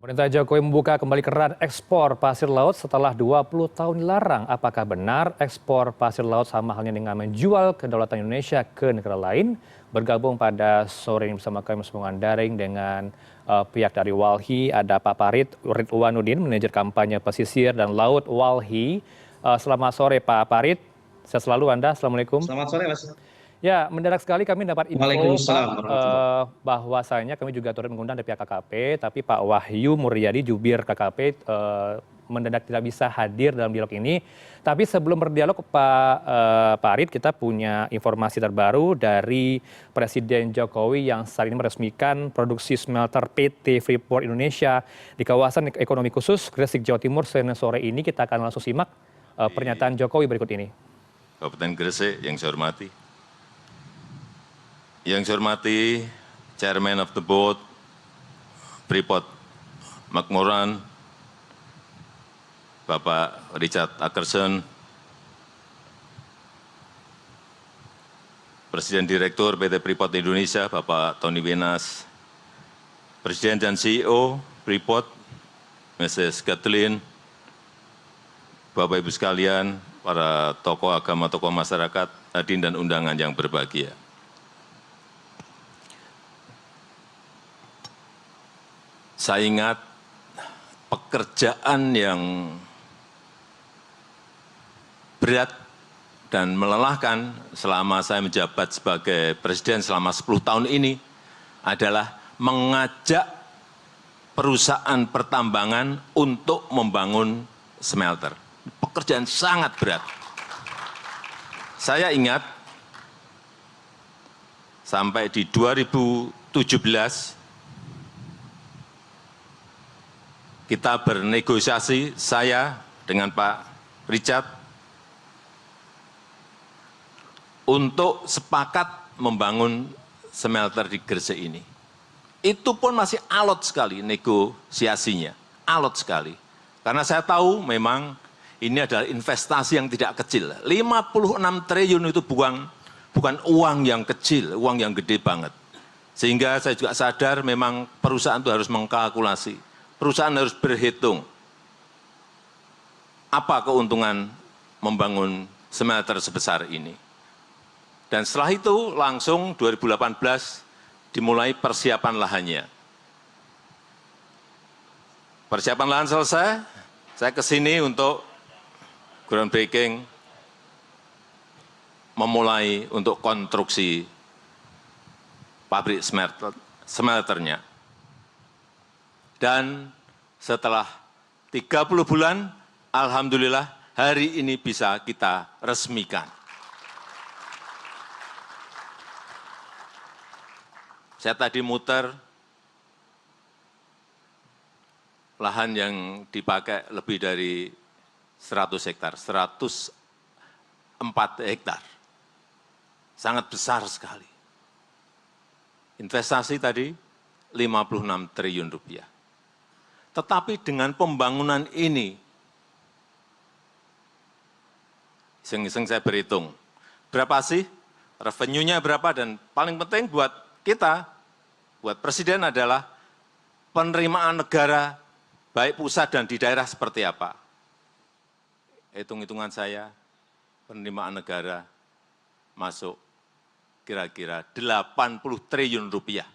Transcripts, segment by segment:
Pemerintah Jokowi membuka kembali keran ekspor pasir laut setelah 20 tahun dilarang. Apakah benar ekspor pasir laut sama halnya dengan menjual kedaulatan Indonesia ke negara lain? Bergabung pada sore ini bersama kami sambungan daring dengan pihak dari Walhi, ada Pak Farid Ridwanudin, manajer kampanye pesisir dan laut Walhi. Selamat sore Pak Farid, sehat selalu Anda, Assalamualaikum. Selamat sore, Mas. Ya, mendadak sekali kami dapat info, Waalaikumsalam Pak, warahmatullahi. bahwasanya kami juga turut mengundang dari pihak KKP, tapi Pak Wahyu Muryadi, jubir KKP, mendadak tidak bisa hadir dalam dialog ini. Tapi sebelum berdialog, Pak Arid, kita punya informasi terbaru dari Presiden Jokowi yang saat ini meresmikan produksi smelter PT Freeport Indonesia di kawasan ekonomi khusus Gresik, Jawa Timur, Senin sore ini. Kita akan langsung simak pernyataan Jokowi berikut ini. Kabupaten Gresik yang saya hormati. Yang saya hormati, Chairman of the Board, Freeport McMoran, Bapak Richard Ackerson, Presiden Direktur PT Freeport Indonesia, Bapak Tony Wenas, Presiden dan CEO Freeport, Mrs. Kathleen, Bapak Ibu sekalian, para tokoh agama, tokoh masyarakat, hadirin dan undangan yang berbahagia. Saya ingat pekerjaan yang berat dan melelahkan selama saya menjabat sebagai presiden selama 10 tahun ini adalah mengajak perusahaan pertambangan untuk membangun smelter. Pekerjaan sangat berat. Saya ingat sampai di 2017 kita bernegosiasi, saya dengan Pak Richard, untuk sepakat membangun smelter di Gresik ini. Itu pun masih alot sekali negosiasinya, alot sekali. Karena saya tahu memang ini adalah investasi yang tidak kecil. 56 triliun itu bukan uang yang kecil, uang yang gede banget. Sehingga saya juga sadar memang perusahaan itu harus mengkalkulasi. Perusahaan harus berhitung apa keuntungan membangun smelter sebesar ini. Dan setelah itu langsung 2018 dimulai persiapan lahannya. Persiapan lahan selesai, saya ke sini untuk groundbreaking, memulai untuk konstruksi pabrik smelternya. Dan setelah 30 bulan, alhamdulillah hari ini bisa kita resmikan. Saya tadi muter, lahan yang dipakai lebih dari 100 hektar, 104 hektar. Sangat besar sekali. Investasi tadi 56 triliun rupiah. Tetapi dengan pembangunan ini, iseng-iseng saya berhitung, berapa sih revenue-nya berapa, dan paling penting buat kita, buat presiden adalah penerimaan negara, baik pusat dan di daerah seperti apa. Hitung-hitungan saya, penerimaan negara masuk kira-kira 80 triliun rupiah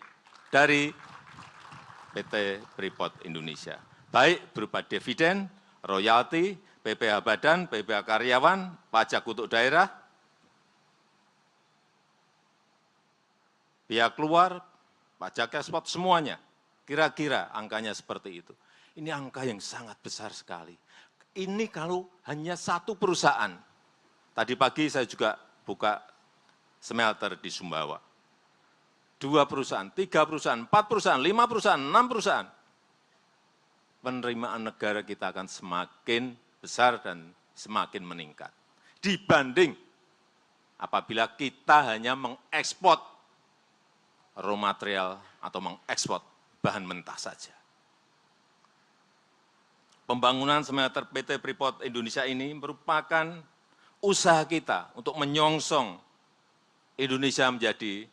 dari PT Freeport Indonesia. Baik berupa dividen, royalti, PPh badan, PPh karyawan, pajak untuk daerah, pihak luar, pajak ekspor, semuanya. Kira-kira angkanya seperti itu. Ini angka yang sangat besar sekali. Ini kalau hanya satu perusahaan. Tadi pagi saya juga buka smelter di Sumbawa. 2 perusahaan, 3 perusahaan, 4 perusahaan, 5 perusahaan, 6 perusahaan. Penerimaan negara kita akan semakin besar dan semakin meningkat. Dibanding apabila kita hanya mengekspor raw material atau mengekspor bahan mentah saja. Pembangunan smelter PT Freeport Indonesia ini merupakan usaha kita untuk menyongsong Indonesia menjadi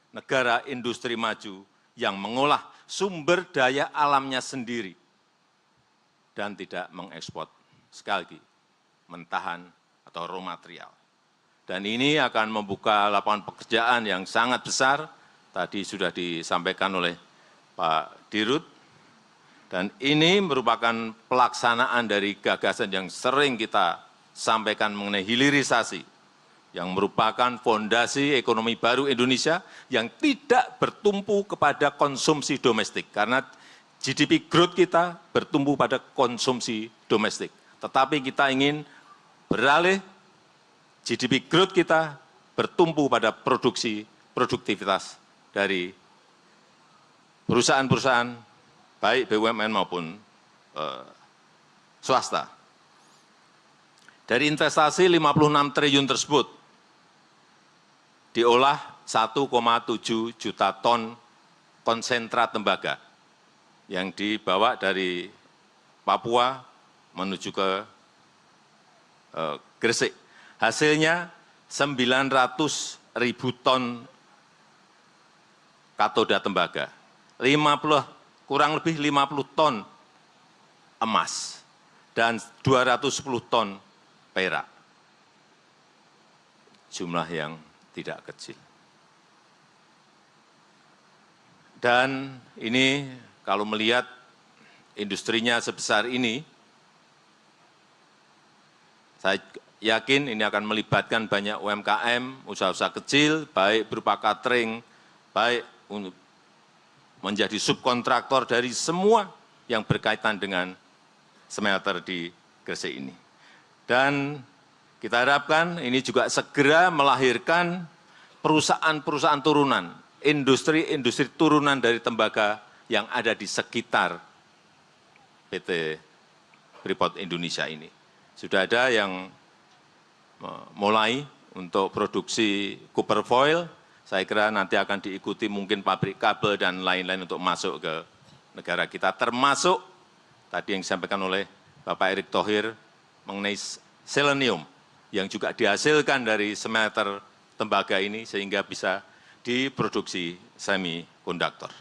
negara industri maju yang mengolah sumber daya alamnya sendiri dan tidak mengekspor, sekali lagi, mentahan atau raw material. Dan ini akan membuka lapangan pekerjaan yang sangat besar, tadi sudah disampaikan oleh Pak Dirut, dan ini merupakan pelaksanaan dari gagasan yang sering kita sampaikan mengenai hilirisasi, yang merupakan fondasi ekonomi baru Indonesia yang tidak bertumpu kepada konsumsi domestik. Karena GDP growth kita bertumpu pada konsumsi domestik. Tetapi kita ingin beralih GDP growth kita bertumpu pada produktivitas dari perusahaan-perusahaan, baik BUMN maupun swasta. Dari investasi 56 triliun tersebut, diolah 1,7 juta ton konsentrat tembaga yang dibawa dari Papua menuju ke Gresik. Hasilnya 900.000 ton katoda tembaga, kurang lebih 50 ton emas, dan 210 ton perak. Jumlah yang tidak kecil. Dan ini kalau melihat industrinya sebesar ini, saya yakin ini akan melibatkan banyak UMKM, usaha-usaha kecil, baik berupa catering, baik menjadi subkontraktor dari semua yang berkaitan dengan smelter di Gresik ini. Dan kita harapkan ini juga segera melahirkan perusahaan-perusahaan turunan, industri-industri turunan dari tembaga yang ada di sekitar PT Freeport Indonesia ini. Sudah ada yang mulai untuk produksi copper foil, saya kira nanti akan diikuti mungkin pabrik kabel dan lain-lain untuk masuk ke negara kita, termasuk tadi yang disampaikan oleh Bapak Erick Thohir mengenai selenium, yang juga dihasilkan dari smelter tembaga ini sehingga bisa diproduksi semikonduktor.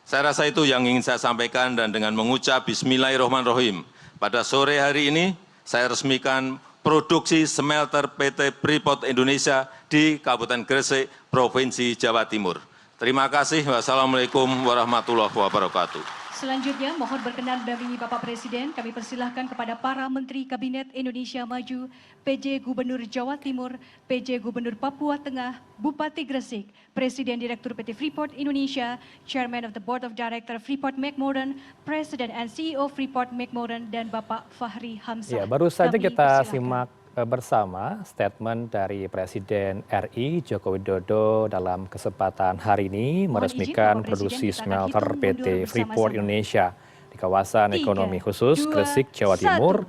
Saya rasa itu yang ingin saya sampaikan, dan dengan mengucap Bismillahirrahmanirrahim, pada sore hari ini saya resmikan produksi smelter PT Freeport Indonesia di Kabupaten Gresik, Provinsi Jawa Timur. Terima kasih. Wassalamualaikum warahmatullahi wabarakatuh. Selanjutnya, mohon berkenan mendampingi Bapak Presiden, kami persilahkan kepada para Menteri Kabinet Indonesia Maju, PJ Gubernur Jawa Timur, PJ Gubernur Papua Tengah, Bupati Gresik, Presiden Direktur PT Freeport Indonesia, Chairman of the Board of Director Freeport McMoran, President and CEO Freeport McMoran, dan Bapak Fahri Hamzah. Ya, baru saja Kami kita persilahkan simak bersama statement dari Presiden RI Joko Widodo dalam kesempatan hari ini meresmikan produksi smelter PT Freeport Indonesia di kawasan ekonomi khusus Gresik, Jawa Timur,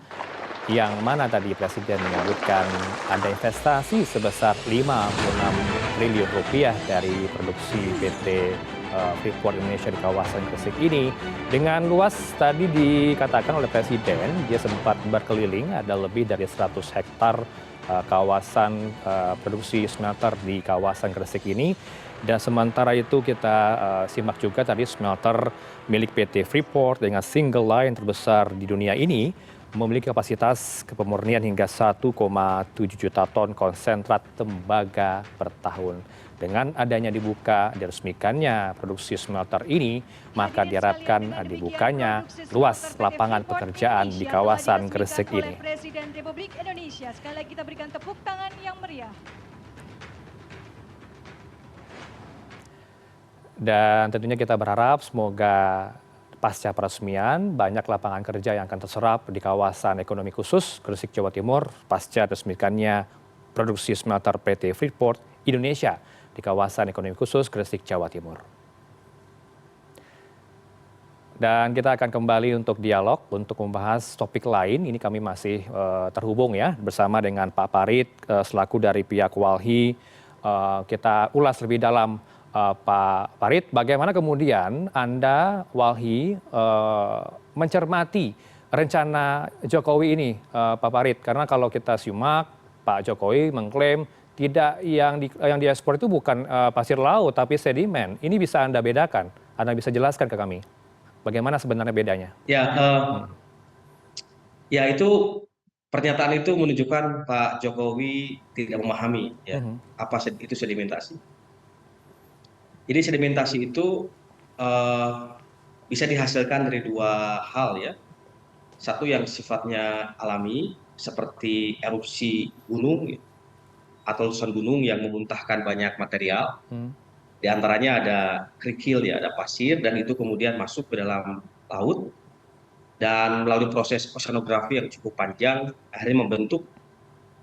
yang mana tadi Presiden menyebutkan ada investasi sebesar 56 triliun rupiah dari produksi PT Freeport Indonesia di kawasan Gresik ini. Dengan luas tadi dikatakan oleh Presiden, dia sempat berkeliling, ada lebih dari 100 hektar kawasan produksi smelter di kawasan Gresik ini. Dan sementara itu kita simak juga tadi smelter milik PT Freeport dengan single line terbesar di dunia ini memiliki kapasitas kepemurnian hingga 1,7 juta ton konsentrat tembaga per tahun. Dengan adanya diresmikannya produksi smelter ini, maka diharapkan dibukanya luas lapangan pekerjaan di kawasan Gresik ini. Presiden Republik Indonesia, sekali lagi kita berikan tepuk tangan yang meriah. Dan tentunya kita berharap semoga pasca peresmian banyak lapangan kerja yang akan terserap di kawasan ekonomi khusus Gresik, Jawa Timur pasca diresmikannya produksi smelter PT Freeport Indonesia di kawasan ekonomi khusus Gresik, Jawa Timur. Dan kita akan kembali untuk dialog untuk membahas topik lain. Ini kami masih terhubung ya bersama dengan Pak Parit selaku dari pihak Walhi. Kita ulas lebih dalam, Pak Parit, bagaimana kemudian Anda Walhi mencermati rencana Jokowi ini, Pak Parit? Karena kalau kita simak, Pak Jokowi mengklaim tidak yang diekspor itu bukan pasir laut tapi sedimen. Ini bisa Anda bedakan, Anda bisa jelaskan ke kami bagaimana sebenarnya bedanya? Ya, Ya itu pernyataan itu menunjukkan Pak Jokowi tidak memahami ya apa itu sedimentasi. Jadi sedimentasi itu eh, bisa dihasilkan dari dua hal ya. Satu yang sifatnya alami seperti erupsi gunung ya, atau letusan gunung yang memuntahkan banyak material. Di antaranya ada kerikil ya, ada pasir dan itu kemudian masuk ke dalam laut dan melalui proses oceanografi yang cukup panjang akhirnya membentuk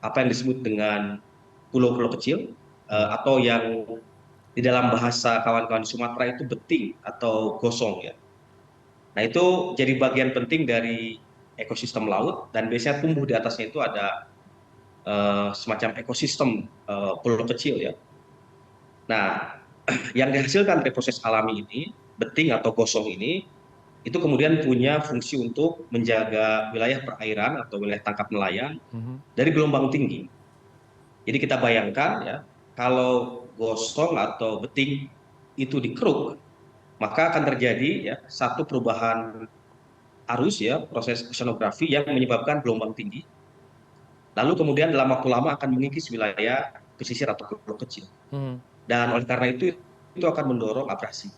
apa yang disebut dengan pulau-pulau kecil atau yang di dalam bahasa kawan-kawan di Sumatera itu beting atau gosong ya. Nah itu jadi bagian penting dari ekosistem laut dan biasanya tumbuh di atasnya itu ada semacam ekosistem pulau kecil ya. Nah yang dihasilkan dari proses alami ini, beting atau gosong ini, itu kemudian punya fungsi untuk menjaga wilayah perairan atau wilayah tangkap nelayan dari gelombang tinggi. Jadi kita bayangkan ya, kalau gosong atau beting itu dikeruk, maka akan terjadi ya satu perubahan arus ya, proses oceanografi yang menyebabkan gelombang tinggi. Lalu kemudian dalam waktu lama akan mengikis wilayah pesisir atau pulau kecil. Dan oleh karena itu akan mendorong abrasi.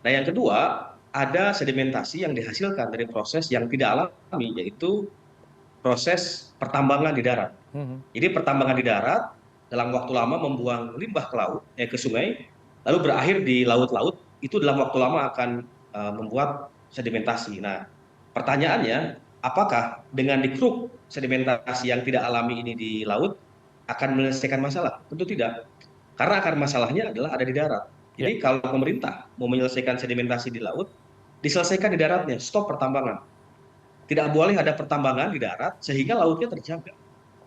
Nah yang kedua, ada sedimentasi yang dihasilkan dari proses yang tidak alami, yaitu proses pertambangan di darat. Jadi pertambangan di darat dalam waktu lama membuang limbah ke laut, ke sungai, lalu berakhir di laut-laut, itu dalam waktu lama akan membuat sedimentasi. Nah pertanyaannya, apakah dengan dikeruk sedimentasi yang tidak alami ini di laut akan menyelesaikan masalah? Tentu tidak. Karena akar masalahnya adalah ada di darat. Jadi kalau pemerintah mau menyelesaikan sedimentasi di laut, diselesaikan di daratnya, stop pertambangan. Tidak boleh ada pertambangan di darat sehingga lautnya terjaga.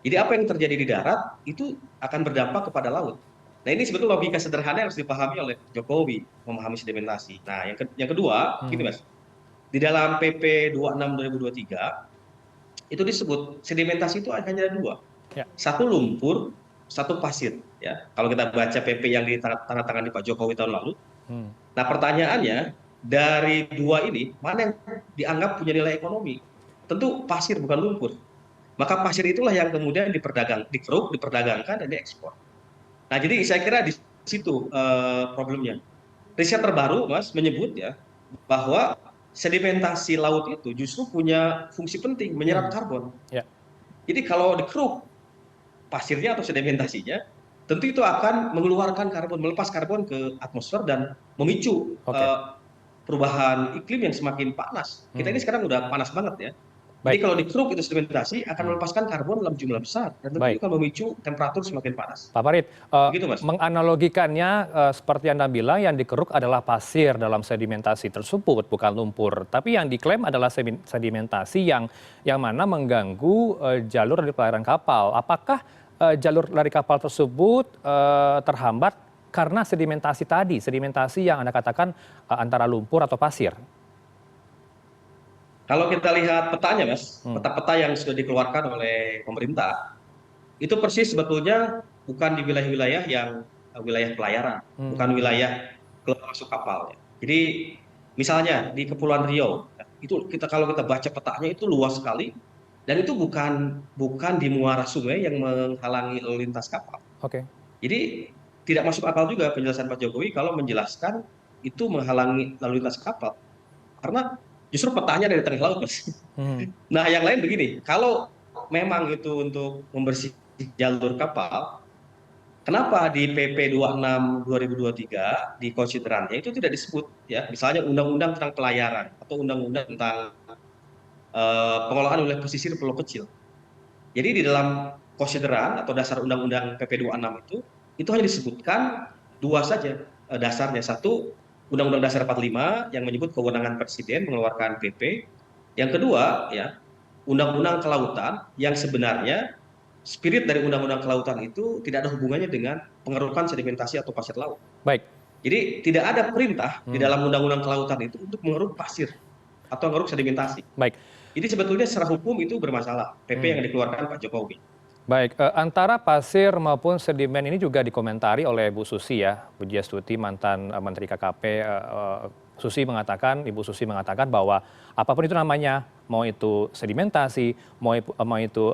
Jadi apa yang terjadi di darat itu akan berdampak kepada laut. Nah ini sebetulnya logika sederhana yang harus dipahami oleh Jokowi memahami sedimentasi. Nah yang kedua, gini Mas, di dalam PP 26 2023 itu disebut sedimentasi itu hanya ada dua. Satu lumpur, satu pasir ya. Kalau kita baca PP yang ditandatangani Pak Jokowi tahun lalu. Nah pertanyaannya, dari dua ini mana yang dianggap punya nilai ekonomi? Tentu pasir bukan lumpur. Maka pasir itulah yang kemudian dikeruk, diperdagangkan dan diekspor. Nah jadi saya kira di situ problemnya. Riset terbaru Mas menyebut ya bahwa sedimentasi laut itu justru punya fungsi penting menyerap karbon. Jadi kalau dikeruk pasirnya atau sedimentasinya, tentu itu akan mengeluarkan karbon, melepas karbon ke atmosfer dan memicu perubahan iklim yang semakin panas. Kita ini sekarang udah panas banget ya. Jadi kalau dikeruk itu sedimentasi akan melepaskan karbon dalam jumlah besar dan tentu akan memicu temperatur semakin panas. Pak Farid, begitu, Mas. menganalogikannya seperti Anda bilang yang dikeruk adalah pasir dalam sedimentasi tersebut, bukan lumpur. Tapi yang diklaim adalah sedimentasi yang mana mengganggu jalur dari pelayaran kapal. Apakah jalur lari kapal tersebut terhambat karena sedimentasi tadi, sedimentasi yang Anda katakan antara lumpur atau pasir? Kalau kita lihat petanya, Mas, peta-peta yang sudah dikeluarkan oleh pemerintah, itu persis sebetulnya bukan di wilayah-wilayah yang wilayah pelayaran, bukan wilayah keluar masuk kapal. Jadi misalnya di Kepulauan Riau, itu kalau kita baca petanya itu luas sekali, dan itu bukan di muara sungai yang menghalangi lalu lintas kapal. Jadi tidak masuk akal juga penjelasan Pak Jokowi kalau menjelaskan itu menghalangi lalu lintas kapal, karena justru petanya dari tengah laut, Mas. Nah yang lain begini, kalau memang itu untuk membersihkan jalur kapal, kenapa di PP 26 2023 di konsiderannya itu tidak disebut ya, misalnya undang-undang tentang pelayaran atau undang-undang tentang pengolahan wilayah pesisir pulau kecil. Jadi di dalam konsideran atau dasar undang-undang PP 26 itu hanya disebutkan dua saja dasarnya. Satu, Undang-Undang Dasar 45 yang menyebut kewenangan Presiden mengeluarkan PP. Yang kedua, ya, Undang-Undang Kelautan yang sebenarnya spirit dari Undang-Undang Kelautan itu tidak ada hubungannya dengan pengerukan sedimentasi atau pasir laut. Baik. Jadi tidak ada perintah di dalam Undang-Undang Kelautan itu untuk mengeruk pasir atau mengeruk sedimentasi. Baik. Jadi sebetulnya secara hukum itu bermasalah, PP yang dikeluarkan Pak Jokowi. Baik, antara pasir maupun sedimen ini juga dikomentari oleh Bu Susi ya, Pujiastuti, mantan Menteri KKP. Ibu Susi mengatakan bahwa apapun itu namanya mau itu sedimentasi, mau itu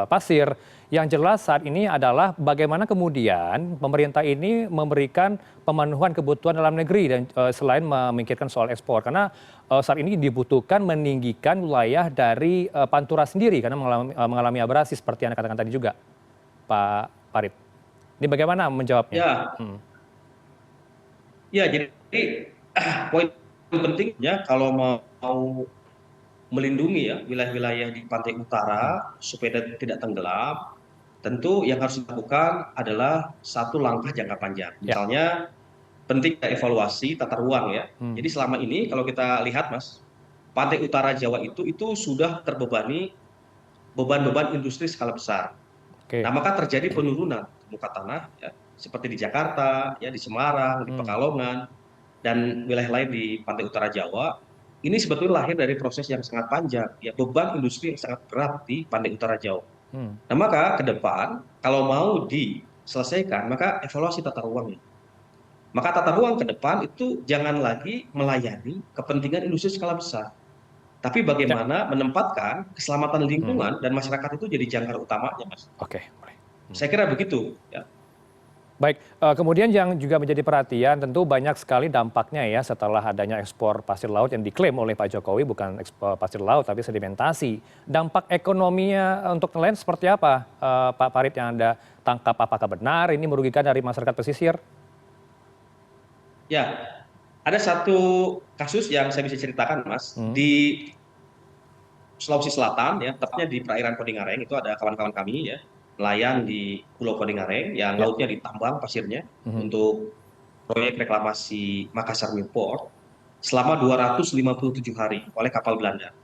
pasir. Yang jelas saat ini adalah bagaimana kemudian pemerintah ini memberikan pemenuhan kebutuhan dalam negeri dan selain memikirkan soal ekspor. Karena saat ini dibutuhkan meninggikan wilayah dari Pantura sendiri karena mengalami abrasi seperti yang Anda katakan tadi juga, Pak Farid. Ini bagaimana menjawabnya? Ya, jadi poin pentingnya kalau mau melindungi ya wilayah-wilayah di pantai utara supaya tidak tenggelam, tentu yang harus dilakukan adalah satu langkah jangka panjang. Misalnya penting evaluasi tata ruang ya. Jadi selama ini kalau kita lihat Mas, pantai utara Jawa itu sudah terbebani beban-beban industri skala besar. Nah, maka terjadi penurunan muka tanah ya, seperti di Jakarta, ya di Semarang, di Pekalongan dan wilayah lain di pantai utara Jawa. Ini sebetulnya lahir dari proses yang sangat panjang, ya beban industri yang sangat berat di pantai utara Jawa. Nah, maka ke depan kalau mau diselesaikan, maka evaluasi tata ruangnya. Maka tata ruang ke depan itu jangan lagi melayani kepentingan industri skala besar, tapi bagaimana menempatkan keselamatan lingkungan dan masyarakat itu jadi jangkar utamanya, Mas. Oke, baik. Saya kira begitu. Ya. Baik, kemudian yang juga menjadi perhatian tentu banyak sekali dampaknya ya setelah adanya ekspor pasir laut yang diklaim oleh Pak Jokowi bukan ekspor pasir laut tapi sedimentasi. Dampak ekonominya untuk nelayan seperti apa, Pak Farid yang Anda tangkap? Apakah benar ini merugikan dari masyarakat pesisir? Ya, ada satu kasus yang saya bisa ceritakan, Mas. Di Sulawesi Selatan, ya, tepatnya di perairan Kodingareng itu ada kawan-kawan kami ya. Nelayan di Pulau Kodingareng yang lautnya ditambang pasirnya untuk proyek reklamasi Makassar New Port selama 257 hari oleh kapal Belanda.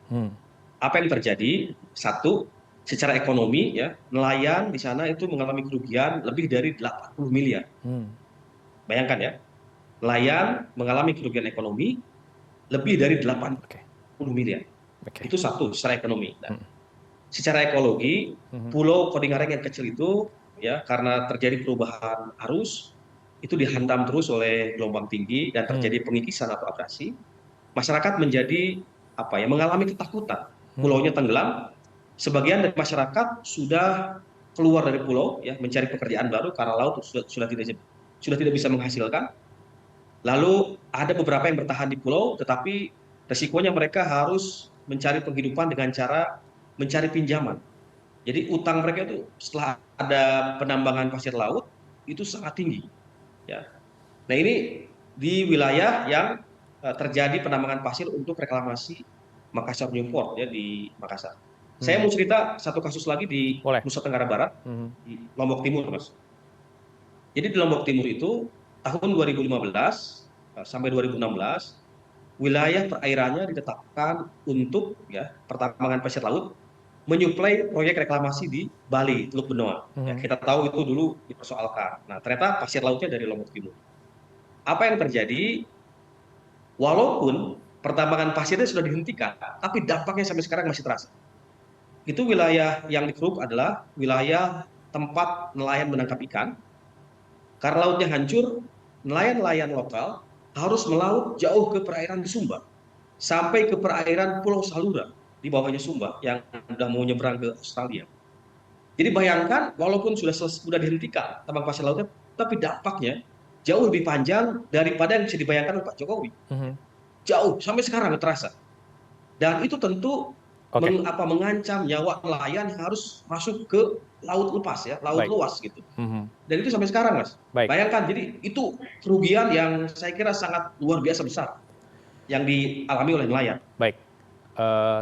Apa yang terjadi? Satu, secara ekonomi ya, nelayan di sana itu mengalami kerugian lebih dari 80 miliar. Bayangkan ya, nelayan mengalami kerugian ekonomi lebih dari 80 miliar. Itu satu, secara ekonomi. Secara ekologi, Pulau Kodingareng yang kecil itu ya karena terjadi perubahan arus itu dihantam terus oleh gelombang tinggi dan terjadi pengikisan atau abrasi. Masyarakat menjadi mengalami ketakutan. Pulaunya tenggelam. Sebagian dari masyarakat sudah keluar dari pulau ya mencari pekerjaan baru karena laut sudah tidak bisa menghasilkan. Lalu ada beberapa yang bertahan di pulau tetapi resikonya mereka harus mencari penghidupan dengan cara mencari pinjaman. Jadi utang mereka itu setelah ada penambangan pasir laut itu sangat tinggi. Ya. Nah ini di wilayah yang terjadi penambangan pasir untuk reklamasi Makassar New Port ya di Makassar. Saya mau cerita satu kasus lagi di Nusa Tenggara Barat, di Lombok Timur, Mas. Jadi di Lombok Timur itu tahun 2015 sampai 2016 wilayah perairannya ditetapkan untuk ya pertambangan pasir laut menyuplai proyek reklamasi di Bali, Teluk Benoa. Ya, kita tahu itu dulu dipersoalkan. Nah, ternyata pasir lautnya dari Lombok Timur. Apa yang terjadi? Walaupun pertambangan pasirnya sudah dihentikan, tapi dampaknya sampai sekarang masih terasa. Itu wilayah yang dikeruk adalah wilayah tempat nelayan menangkap ikan. Karena lautnya hancur, nelayan-nelayan lokal harus melaut jauh ke perairan di Sumba, sampai ke perairan Pulau Salura di bawahnya Sumba yang sudah mau nyebrang ke Australia. Jadi bayangkan walaupun sudah dihentikan tambang pasir lautnya, tapi dampaknya jauh lebih panjang daripada yang bisa dibayangkan oleh Pak Jokowi. Jauh sampai sekarang terasa. Dan itu tentu mengancam nyawa nelayan harus masuk ke laut lepas ya, laut luas gitu. Dan itu sampai sekarang, Mas. Bayangkan, jadi itu kerugian yang saya kira sangat luar biasa besar yang dialami oleh nelayan. Baik.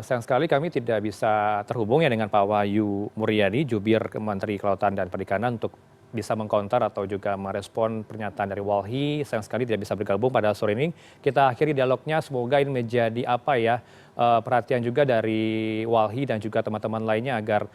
Sayang sekali kami tidak bisa terhubung ya dengan Pak Wahyu Muryadi, Jubir Menteri Kelautan dan Perikanan untuk bisa mengkonter atau juga merespon pernyataan dari Walhi. Sayang sekali tidak bisa bergabung pada sore ini. Kita akhiri dialognya, semoga ini menjadi perhatian juga dari Walhi dan juga teman-teman lainnya agar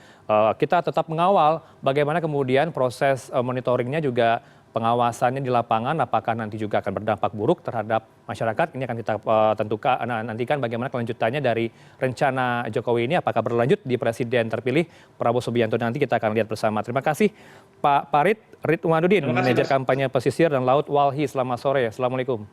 kita tetap mengawal bagaimana kemudian proses monitoringnya juga pengawasannya di lapangan, apakah nanti juga akan berdampak buruk terhadap masyarakat. Ini akan kita tentukan nantikan bagaimana kelanjutannya dari rencana Jokowi ini, apakah berlanjut di Presiden terpilih Prabowo Subianto, nanti kita akan lihat bersama. Terima kasih Pak Farid Ridwanudin, manajer kampanye pesisir dan laut Walhi. Selamat sore, assalamualaikum.